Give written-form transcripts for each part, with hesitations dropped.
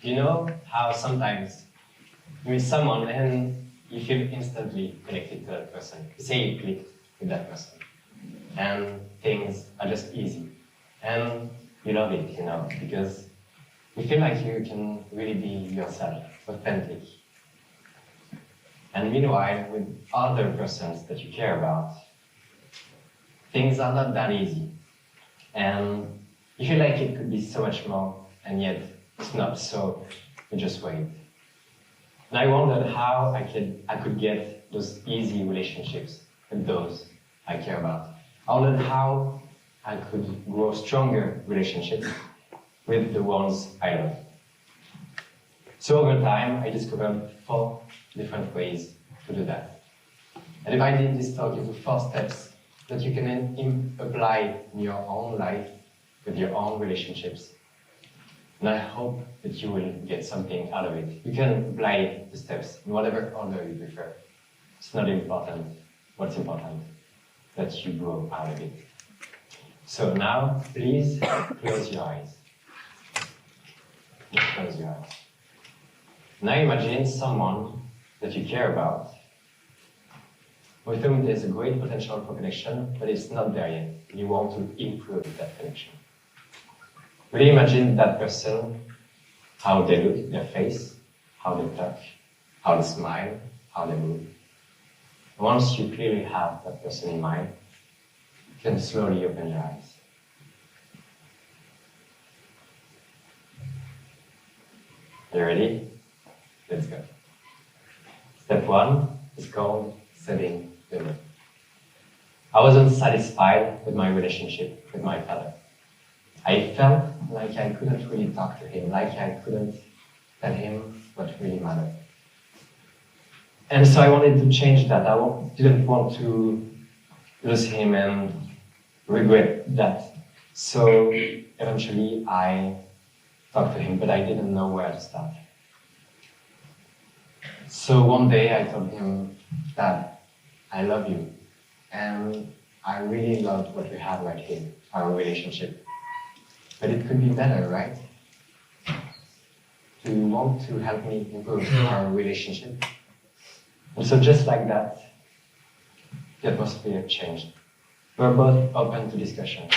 You know how sometimes you meet someone and you feel instantly connected to that person. You say you clicked with that person. And things are just easy. And you love it, you know, because you feel like you can really be yourself, authentic. And meanwhile, with other persons that you care about, things are not that easy. And you feel like it could be so much more, and yet it's not, so you just wait. And I wondered how I could get those easy relationships with those I care about. I wondered how I could grow stronger relationships with the ones I love. So over time, I discovered 4 different ways to do that. I divided this talk into 4 steps that you can apply in your own life with your own relationships. And I hope that you will get something out of it. You can apply the steps in whatever order you prefer. It's not important. What's important? That you grow out of it. So now, please close your eyes. Close your eyes. Now imagine someone that you care about, with whom there's a great potential for connection, but it's not there yet. You want to improve that connection. Really imagine that person, how they look, their face, how they talk, how they smile, how they move. Once you clearly have that person in mind, you can slowly open your eyes. Are you ready? Let's go. Step 1 is called setting the mood. I wasn't satisfied with my relationship with my father. I felt like I couldn't really talk to him, like I couldn't tell him what really mattered. And so I wanted to change that. I didn't want to lose him and regret that. So eventually I talked to him, but I didn't know where to start. So one day I told him that I love you, and I really love what we have right here, our relationship. But it could be better, right? Do you want to help me improve our relationship? And so just like that, the atmosphere changed. We were both open to discussion.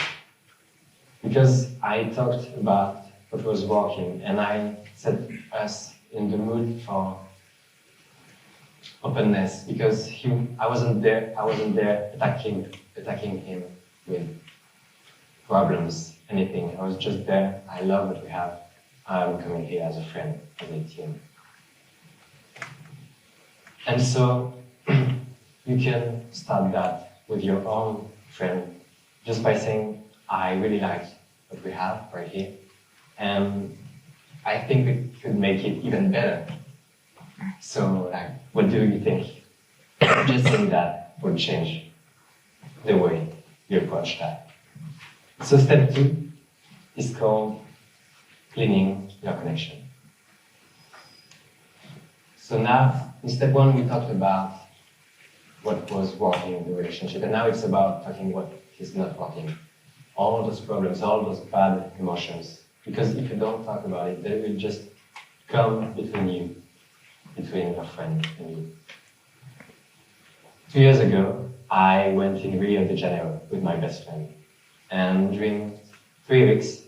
Because I talked about what was working, and I set us in the mood for openness, because I wasn't there attacking him with problems, anything. I was just there. I love what we have. I'm coming here as a friend, as a team. And so you can start that with your own friend, just by saying, I really like what we have right here, and I think we could make it even better. So, like, what do you think? Just saying that will change the way you approach that. So step 2 is called cleaning your connection. So now, in step 1, we talked about what was working in the relationship, and now it's about talking what is not working. All those problems, all those bad emotions. Because if you don't talk about it, they will just come between you, between your friend and you. 2 years ago, I went in Rio de Janeiro with my best friend. And during 3 weeks,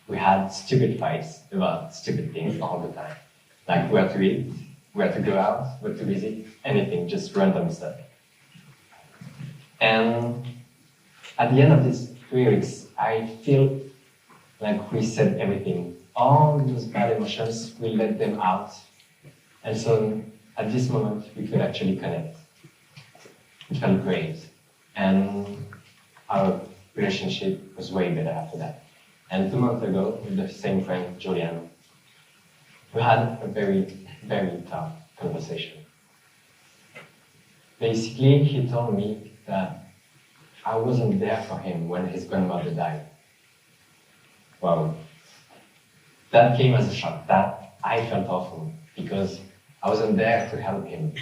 we had stupid fights about stupid things all the time. Like where to eat, where to go out, where to visit, anything, just random stuff. And at the end of these 3 weeks, I feel like we said everything. All those bad emotions, we let them out. And so at this moment, we could actually connect. It felt great. And our relationship was way better after that. And 2 months ago, with the same friend, Julian, we had a very, very tough conversation. Basically, he told me that I wasn't there for him when his grandmother died. Wow. That came as a shock. That I felt awful, because I wasn't there to help him.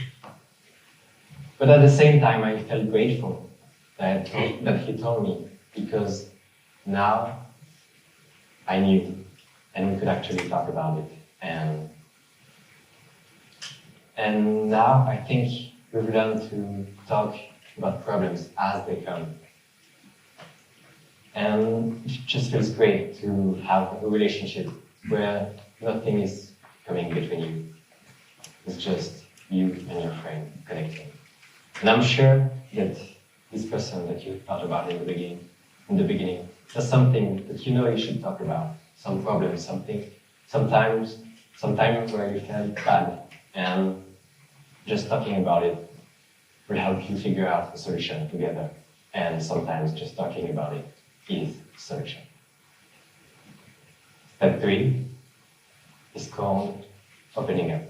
But at the same time, I felt grateful that he told me, because now I knew, and we could actually talk about it. And now I think we've learned to talk about problems as they come. And it just feels great to have a relationship where nothing is coming between you. It's just you and your friend connecting. And I'm sure that this person that you thought about in the beginning, there's something that you know you should talk about, some problem, sometimes where you felt bad, and just talking about it will help you figure out a solution together. And sometimes just talking about it is a solution. Step 3 is called opening up.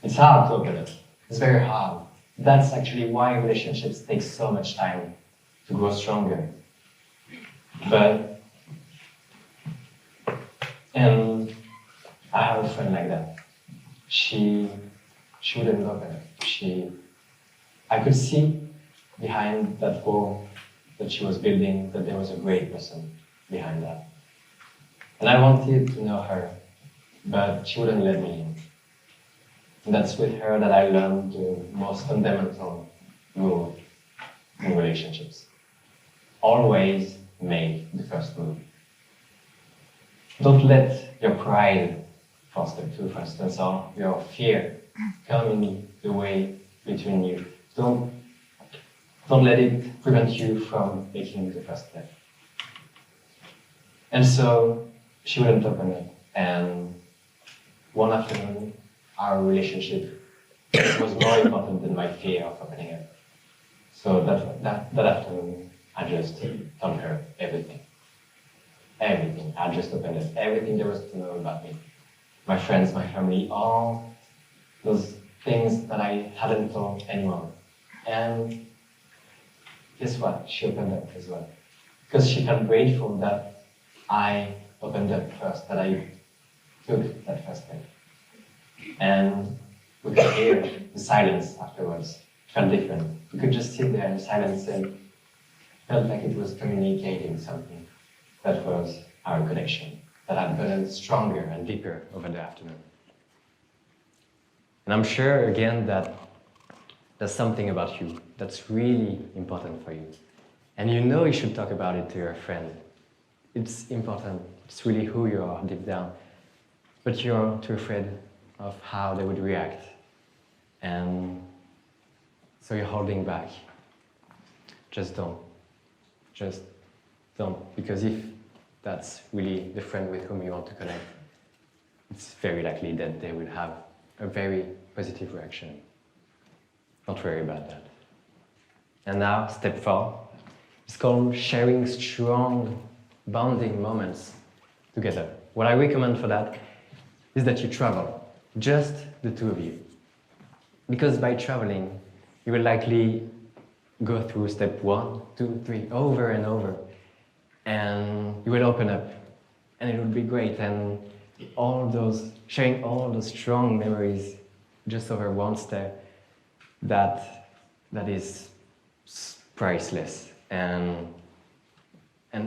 It's hard to open up. It's very hard. That's actually why relationships take so much time to grow stronger. And I have a friend like that. She wouldn't open up. I could see behind that wall that she was building that there was a great person behind that. And I wanted to know her, but she wouldn't let me in. And that's with her that I learned the most fundamental rule in relationships. Always make the first move. Don't let your pride for step 2, for instance, or your fear come in the way between you. Don't let it prevent you from making the first step. And so she wouldn't open it. And one afternoon, our relationship was more important than my fear of opening it. So that afternoon, I just told her everything. Everything. I just opened it. Everything there was to know about me. My friends, my family, all those things that I hadn't told anyone. And guess what? She opened up as well. Because she felt grateful that I opened up first, that I took that first step. And we could hear the silence afterwards. It felt different. We could just sit there in silence and felt like it was communicating something. That was our connection, that had gotten stronger and deeper over the afternoon. And I'm sure, again, that there's something about you that's really important for you. And you know you should talk about it to your friend. It's important. It's really who you are deep down. But you're too afraid of how they would react. And so you're holding back. Just don't. Just don't. Because if that's really the friend with whom you want to connect, it's very likely that they will have a very positive reaction. Don't worry about that. And now, step 4, it's called sharing strong bonding moments together. What I recommend for that is that you travel, just the two of you. Because by traveling, you will likely go through step 1, 2, 3, over and over. And you will open up, and it will be great. And sharing all those strong memories just over one step, that is priceless. And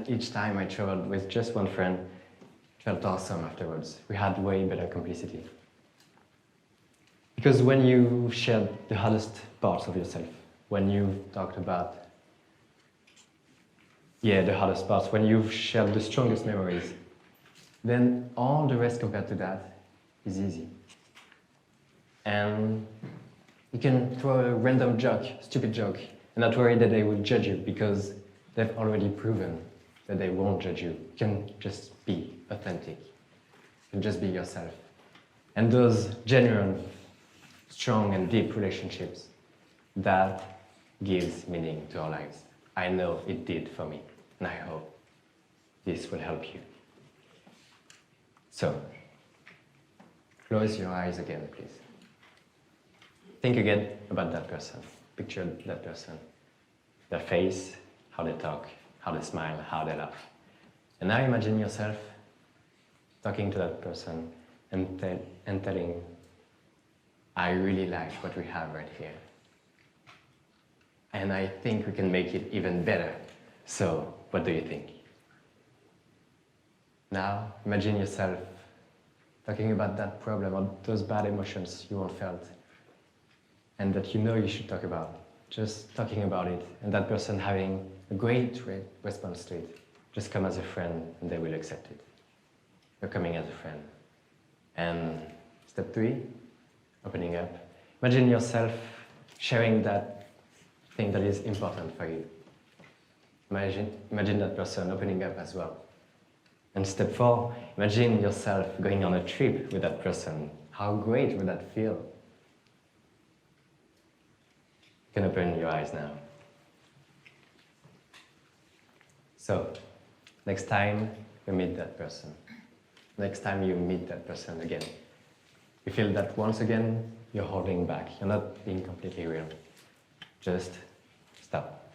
each time I traveled with just one friend, it felt awesome afterwards. We had way better complicity. Because when you shared the hardest parts of yourself, when you talked about the hardest parts, when you've shared the strongest memories, then all the rest compared to that is easy. And you can throw a random joke, stupid joke, and not worry that they will judge you, because they've already proven that they won't judge you. You can just be authentic. You can just be yourself. And those genuine, strong and deep relationships, that gives meaning to our lives. I know it did for me, and I hope this will help you. So, close your eyes again, please. Think again about that person. Picture that person. Their face, how they talk, how they smile, how they laugh. And now imagine yourself talking to that person and telling, I really like what we have right here. And I think we can make it even better. So, what do you think? Now, imagine yourself talking about that problem or those bad emotions you all felt and that you know you should talk about. Just talking about it and that person having a great response to it. Just come as a friend and they will accept it. You're coming as a friend. And step 3, opening up. Imagine yourself sharing that thing that is important for you. Imagine that person opening up as well. And step 4, imagine yourself going on a trip with that person. How great would that feel? You can open your eyes now. So, next time you meet that person, next time you meet that person again, you feel that once again you're holding back, you're not being completely real. Just stop.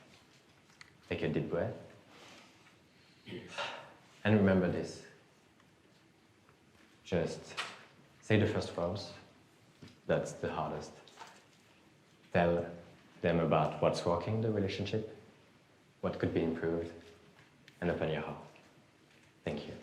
Take a deep breath. And remember this. Just say the first words. That's the hardest. Tell them about what's working in the relationship, what could be improved, and open your heart. Thank you.